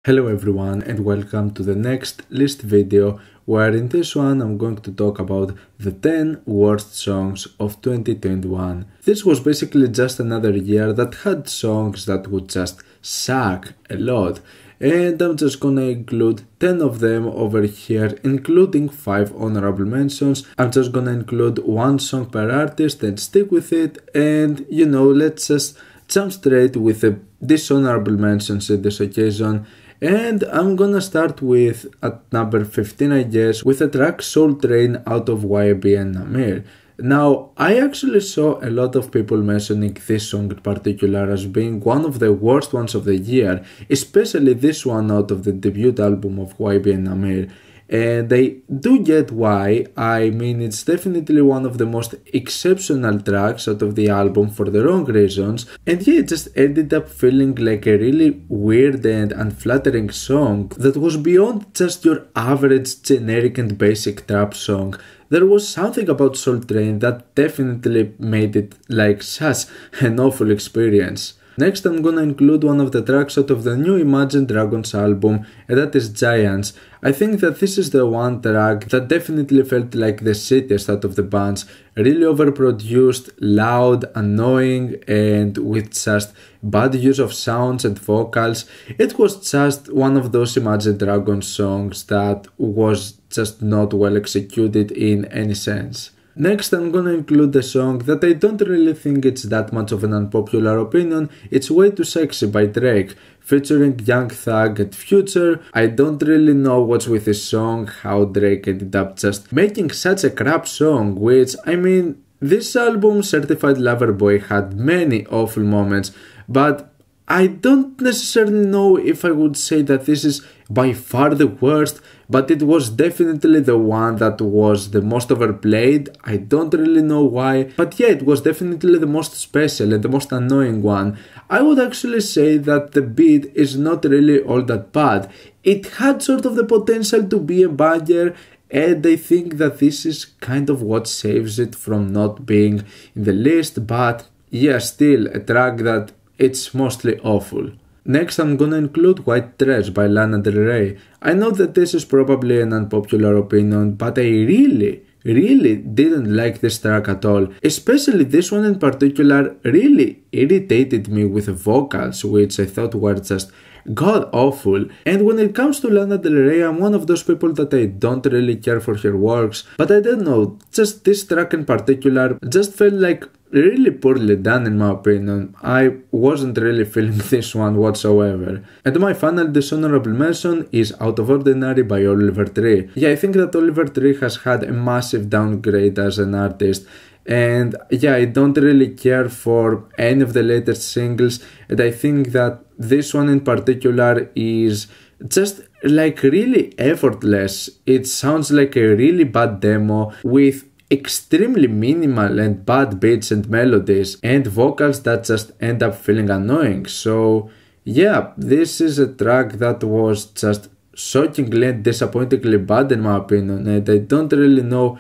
Hello everyone and welcome to the next list video, where in this one I'm going to talk about the 10 worst songs of 2021. This was basically just another year that had songs that would just suck a lot, and I'm just gonna include 10 of them over here, including 5 honorable mentions. I'm just gonna include one song per artist and stick with it, and let's just jump straight with the dishonorable mentions in this occasion. And I'm gonna start with at number 15, I guess, with the track Soul Train out of YB and Nahmir. Now, I actually saw a lot of people mentioning this song in particular as being one of the worst ones of the year, especially this one out of the debut album of YB and Nahmir. And I do get why. I mean, it's definitely one of the most exceptional tracks out of the album for the wrong reasons, and yeah, it just ended up feeling like a really weird and unflattering song that was beyond just your average generic and basic trap song. There was something about Soul Train that definitely made it like such an awful experience. Next, I'm gonna include one of the tracks out of the new Imagine Dragons album, and that is Giants. I think that this is the one track that definitely felt like the shittiest out of the bunch. Really overproduced, loud, annoying, and with just bad use of sounds and vocals. It was just one of those Imagine Dragons songs that was just not well executed in any sense. Next, I'm gonna include a song that I don't really think it's that much of an unpopular opinion. It's Way Too Sexy by Drake, featuring Young Thug and Future. I don't really know what's with this song, how Drake ended up just making such a crap song, which, I mean, this album, Certified Lover Boy, had many awful moments, but I don't necessarily know if I would say that this is by far the worst, but it was definitely the one that was the most overplayed. I don't really know why, but yeah, it was definitely the most special and the most annoying one. I would actually say that the beat is not really all that bad. It had sort of the potential to be a banger, and I think that this is kind of what saves it from not being in the list, but yeah, still a track that it's mostly awful. Next, I'm gonna include White Dress by Lana Del Rey. I know that this is probably an unpopular opinion, but I really didn't like this track at all. Especially this one in particular really irritated me with the vocals, which I thought were just god awful. And when it comes to Lana Del Rey, I'm one of those people that I don't really care for her works, but I don't know, just this track in particular just felt like really poorly done in my opinion. I wasn't really feeling this one whatsoever. And my final dishonorable mention is Out of Ordinary by Oliver Tree. Yeah, I think that Oliver Tree has had a massive downgrade as an artist, and yeah, I don't really care for any of the latest singles, and I think that this one in particular is just like really effortless. It sounds like a really bad demo with extremely minimal and bad beats and melodies and vocals that just end up feeling annoying. So yeah, this is a track that was just shockingly and disappointingly bad in my opinion, and I don't really know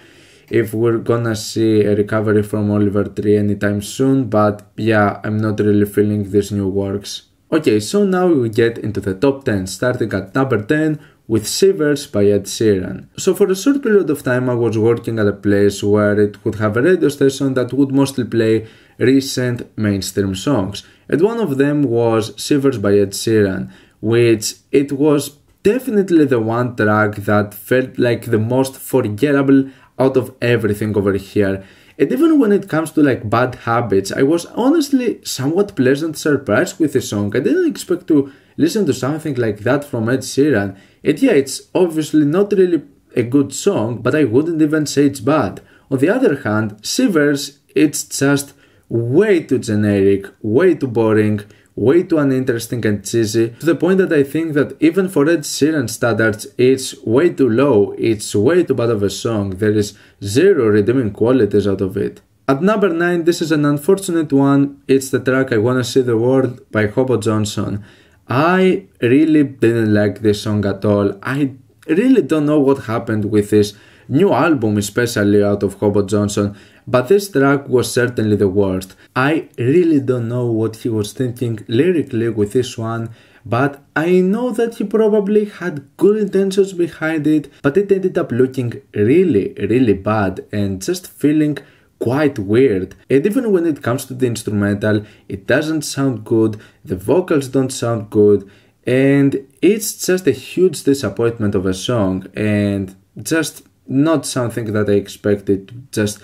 if we're gonna see a recovery from Oliver Tree anytime soon, but yeah, I'm not really feeling these new works. Okay, so now we get into the top 10, starting at number 10 with Shivers by Ed Sheeran. So for a short period of time I was working at a place where it would have a radio station that would mostly play recent mainstream songs, and one of them was Shivers by Ed Sheeran, which it was definitely the one track that felt like the most forgettable out of everything over here. And even when it comes to like Bad Habits, I was honestly somewhat pleasantly surprised with the song. I didn't expect to listen to something like that from Ed Sheeran. And yeah, it's obviously not really a good song, but I wouldn't even say it's bad. On the other hand, Shivers, it's just way too generic, way too boring, way too uninteresting and cheesy, to the point that I think that even for Ed Sheeran standards, it's way too low, it's way too bad of a song. There is zero redeeming qualities out of it. At number 9, this is an unfortunate one. It's the track I Wanna See the World by Hobo Johnson. I really didn't like this song at all. I really don't know what happened with this new album, especially out of Hobo Johnson, but this track was certainly the worst. I really don't know what he was thinking lyrically with this one, but I know that he probably had good intentions behind it, but it ended up looking really bad and just feeling quite weird. And even when it comes to the instrumental, it doesn't sound good, the vocals don't sound good, and it's just a huge disappointment of a song and just not something that I expected to just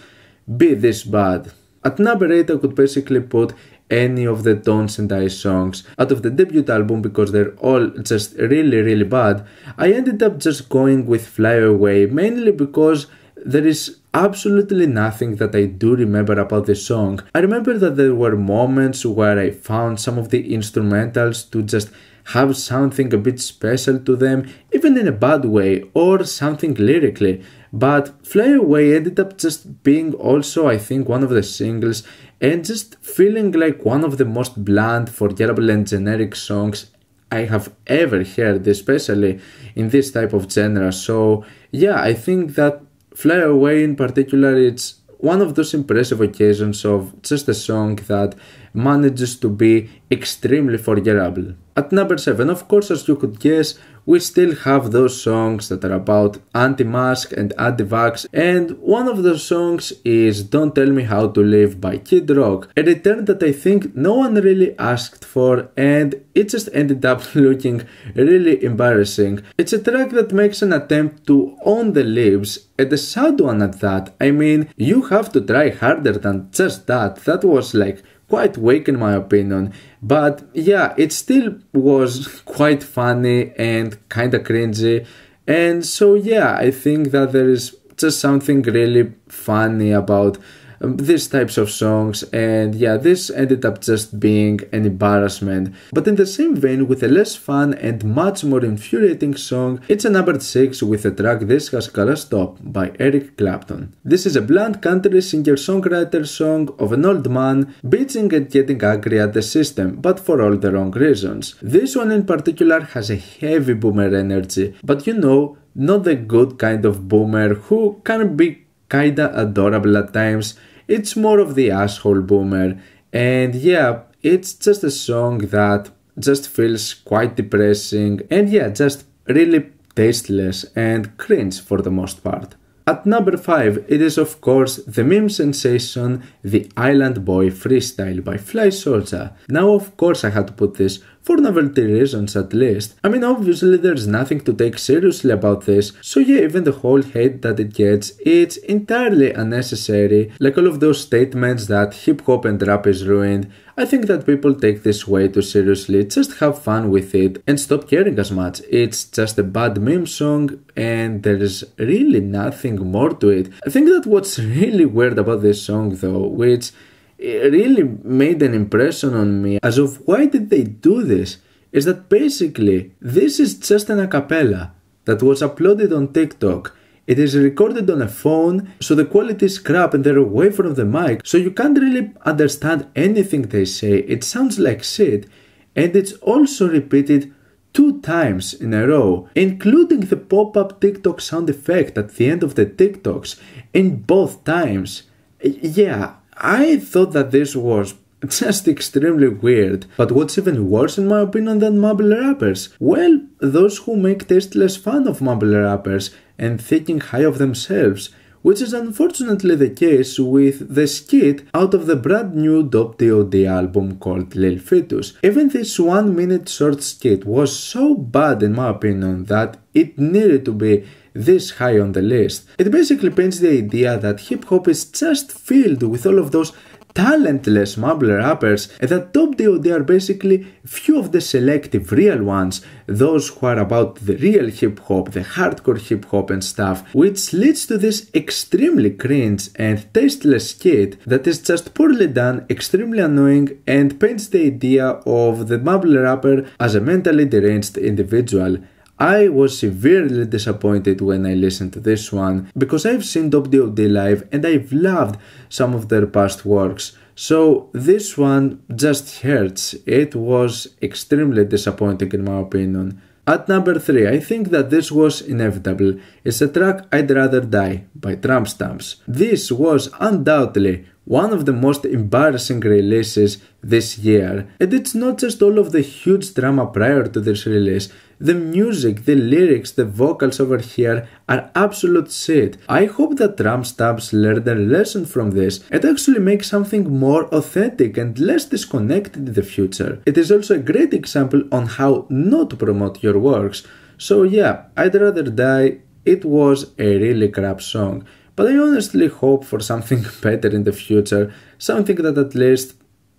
be this bad. At number 8 I could basically put any of the Tones and I songs out of the debut album because they're all just really bad. I ended up just going with Fly Away mainly because there is absolutely nothing that I do remember about the song. I remember that there were moments where I found some of the instrumentals to just have something a bit special to them, even in a bad way, or something lyrically. But Fly Away ended up just being also, I think, one of the singles and just feeling like one of the most bland, forgettable and generic songs I have ever heard, especially in this type of genre. So yeah, I think that Fly Away in particular, it's one of those impressive occasions of just a song that manages to be extremely forgettable. At number 7, of course, as you could guess, we still have those songs that are about anti-mask and anti-vax, and one of those songs is Don't Tell Me How to Live by Kid Rock, a return that I think no one really asked for, and it just ended up looking really embarrassing. It's a track that makes an attempt to own the libs, and a sad one at that. I mean, you have to try harder than just that. That was like quite weak in my opinion, but yeah, it still was quite funny and kinda cringy, and so yeah, I think that there is just something really funny about these types of songs, and yeah, this ended up just being an embarrassment. But in the same vein, with a less fun and much more infuriating song, it's a number 6 with the track This Has Gotta Stop by Eric Clapton. This is a blunt country singer-songwriter song of an old man bitching and getting angry at the system, but for all the wrong reasons. This one in particular has a heavy boomer energy, but you know, not the good kind of boomer who can be kinda adorable at times. It's more of the asshole boomer, and yeah, it's just a song that just feels quite depressing and yeah, just really tasteless and cringe for the most part. At number 5, it is of course the meme sensation The Island Boy Freestyle by Flyysoulja. Now of course I had to put this for novelty reasons at least. I mean, obviously there's nothing to take seriously about this, so yeah, even the whole hate that it gets, it's entirely unnecessary. Like all of those statements that hip hop and rap is ruined, I think that people take this way too seriously. Just have fun with it and stop caring as much. It's just a bad meme song and there's really nothing more to it. I think that what's really weird about this song though, which it really made an impression on me as of why did they do this, is that basically this is just an a cappella that was uploaded on TikTok. It is recorded on a phone, so the quality is crap and they're away from the mic, so you can't really understand anything they say. It sounds like shit, and it's also repeated 2 times in a row, including the pop-up TikTok sound effect at the end of the TikToks, in both times. Yeah, I thought that this was just extremely weird. But what's even worse in my opinion than mumble rappers? Well, those who make tasteless fun of mumble rappers and thinking high of themselves, which is unfortunately the case with the skit out of the brand new D.O.D album called Lil FETUS. Even this 1-minute short skit was so bad in my opinion that it needed to be this high on the list. It basically paints the idea that hip-hop is just filled with all of those talentless mumble rappers, and that top D.O.D are basically few of the selective real ones, those who are about the real hip-hop, the hardcore hip-hop and stuff, which leads to this extremely cringe and tasteless skit that is just poorly done, extremely annoying, and paints the idea of the mumble rapper as a mentally deranged individual. I was severely disappointed when I listened to this one, because I've seen D.O.D live and I've loved some of their past works, so this one just hurts. It was extremely disappointing in my opinion. At number 3, I think that this was inevitable. It's the track I'd Rather Die by Tramp Stamps. This was undoubtedly one of the most embarrassing releases this year. And it's not just all of the huge drama prior to this release. The music, the lyrics, the vocals over here are absolute shit. I hope that Tramp Stamps learned a lesson from this and actually make something more authentic and less disconnected in the future. It is also a great example on how not to promote your works. So yeah, I'd Rather Die, it was a really crap song. But I honestly hope for something better in the future, something that at least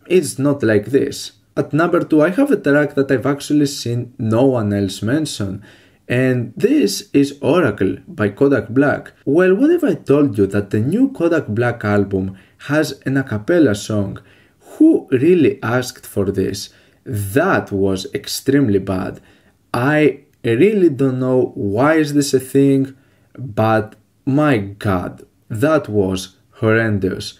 is not like this. At number 2, I have a track that I've actually seen no one else mention, and this is Oracle by Kodak Black. Well, what if I told you that the new Kodak Black album has an a cappella song? Who really asked for this? That was extremely bad. I really don't know why is this a thing, but my god, that was horrendous.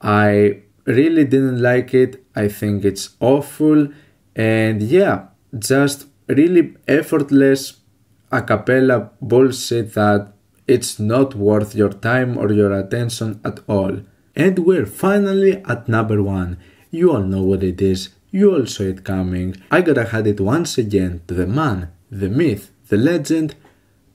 I really didn't like it. I think it's awful, and yeah, just really effortless a cappella bullshit that it's not worth your time or your attention at all. And we're finally at number 1. You all know what it is, you all saw it coming. I gotta hand it once again to the man, the myth, the legend,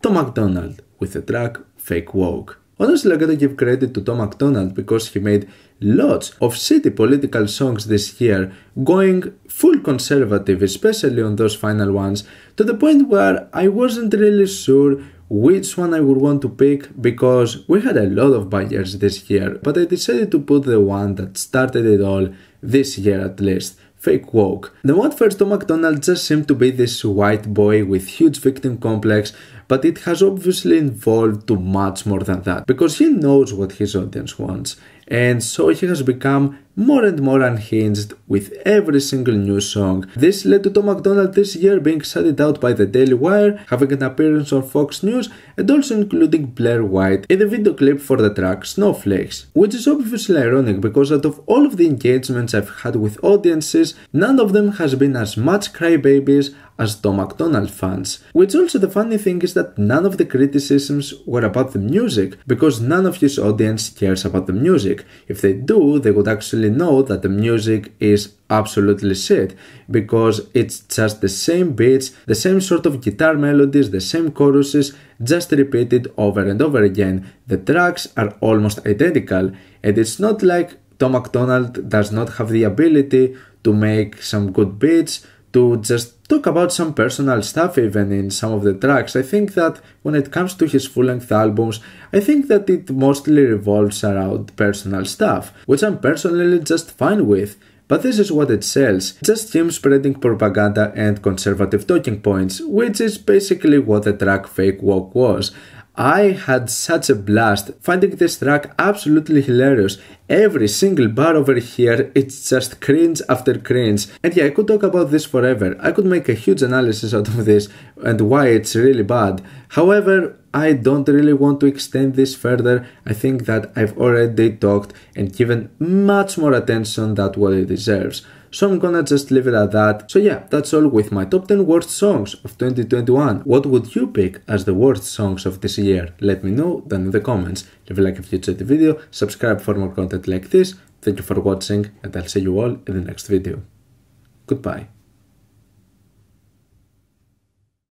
Tom Macdonald with the track Fake Woke. Honestly, I gotta give credit to Tom Macdonald because he made lots of shitty political songs this year, going full conservative, especially on those final ones, to the point where I wasn't really sure which one I would want to pick because we had a lot of bangers this year, but I decided to put the one that started it all, this year at least. Fake Woke. The one first, Tom Macdonald just seemed to be this white boy with huge victim complex, but it has obviously evolved to much more than that, because he knows what his audience wants, and so he has become more and more unhinged with every single new song. This led to Tom Macdonald this year being shouted out by the Daily Wire, having an appearance on Fox News, and also including Blair White in the video clip for the track Snowflakes, which is obviously ironic because out of all of the engagements I've had with audiences, none of them has been as much crybabies as Tom Macdonald fans. Which also the funny thing is that none of the criticisms were about the music, because none of his audience cares about the music. If they do, they would actually know that the music is absolutely shit, because it's just the same beats, the same sort of guitar melodies, the same choruses, just repeated over and over again. The tracks are almost identical, and it's not like Tom Macdonald does not have the ability to make some good beats, to just talk about some personal stuff even in some of the tracks. I think that when it comes to his full-length albums, I think that it mostly revolves around personal stuff, which I'm personally just fine with. But this is what it sells, just him spreading propaganda and conservative talking points, which is basically what the track Fake Woke was. I had such a blast finding this track absolutely hilarious. Every single bar over here, it's just cringe after cringe. And yeah, I could talk about this forever. I could make a huge analysis out of this and why it's really bad. However, I don't really want to extend this further. I think that I've already talked and given much more attention than what it deserves. So I'm gonna just leave it at that. So yeah, that's all with my top 10 worst songs of 2021. What would you pick as the worst songs of this year? Let me know down in the comments. Leave a like if you enjoyed the video, subscribe for more content like this. Thank you for watching, and I'll see you all in the next video. Goodbye.